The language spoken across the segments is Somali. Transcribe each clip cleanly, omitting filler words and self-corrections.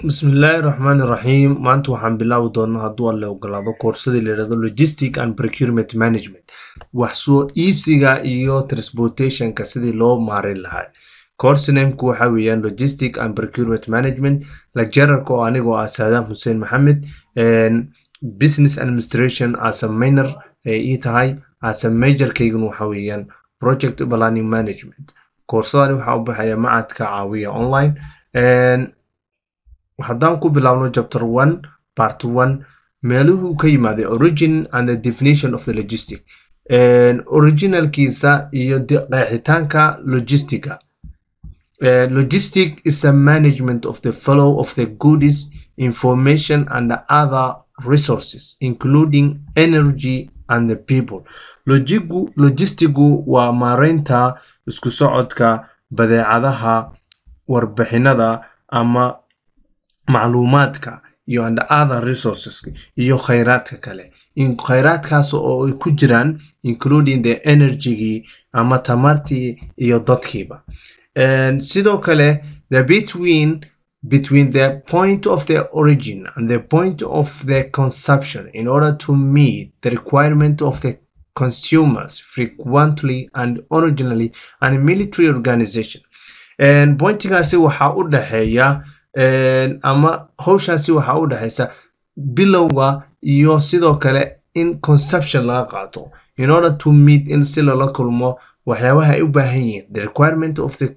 بسم الله الرحمن الرحيم maanta waxaan bilaabi doonaa hadduu alle ogolaado koorsadii la yidhaahdo logistic and procurement management wax soo iibsiga iyo transportationka sidii loo maareyn lahaa course nameku waxa weeyaan logistic and procurement management lecturerka oo anigoo ah Saadam Hussein Maxamed business administration as a minor ii tahay as a major kayguna waxa weeyaan project planning management koorsadani waxa u baxaya macadka caawiya online haddaan ku bilaabno chapter 1 part 1 meeluhu ka yimaade origin and the definition of the logistic originalkiisa iyo qeexitaanka logistica logistic is a management of the flow of the goods, information and other resources including energy and the people. Logistigu waa maareynta isku socodka badeecadaha, warbixinada ama macluumaadka iyo and other resources iyo kheyraadka kale in kheyraadkaas oo ay ku jiraan including the energy ama tamartii iyo dadkiiba sidoo kale the between the point of the origin and the point of the consumption in order to meet the requirement of the consumers frequently and originally and military organization pointigaasi waxa u dhaxeeya ama hawshaasi waxa u dhaxaysa bilowga iyo sidoo kale in consumption laga qaato in order to meet in si loola kulmo waxyaabaha ay u baahan yihiin the requirement of the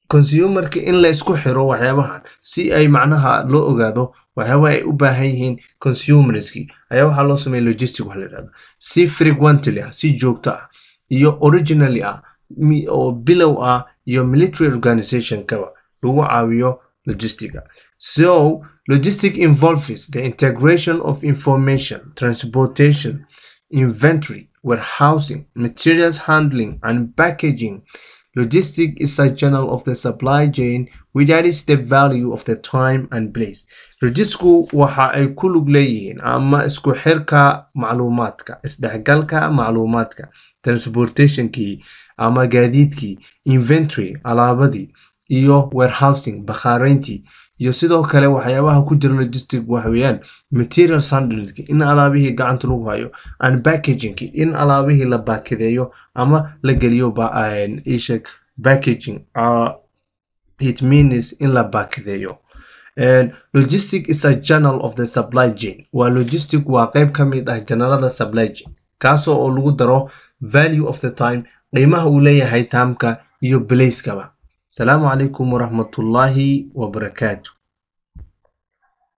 consumerka in la isku xiro waxyaabahan si ay macnaha loo ogaado waxyaabaha ay u baahan yihiin consumerski ayaa waxa loo sameeyay logistic wax la yiraahdo si frequently si joogto ah iyo originally oo bilow iyo military organization kaba lagu caawiyo logistica. So logistic involves the integration of information, transportation, inventory, warehousing, materials handling and packaging. Logistic is a channel of the supply chain which adds the value of the time and place. Logisticku waxa ay ku lug leeyihiin ama isku xirka macluumaadka, isdhexgalka macluumaadka, transportationkii ama gaadiidkii, inventory alaabadii iyo warehousing bakhaarayntii iyo sidoo kale waxyaabaha ku jira logistic waxa weeyaan material handling in alaabihii gacanta lagu hayo and packaging in alaabihii la baakadeeyo ama la geliyo packaging it means in la baakadeeyo logistic is a channel of the supply chain waa logistic waa qayb ka mid ah janalada supply chain kaasoo lagu daro value of the time qiimaha uu leeyahay taamka iyo place kaba. السلام عليكم ورحمة الله وبركاته.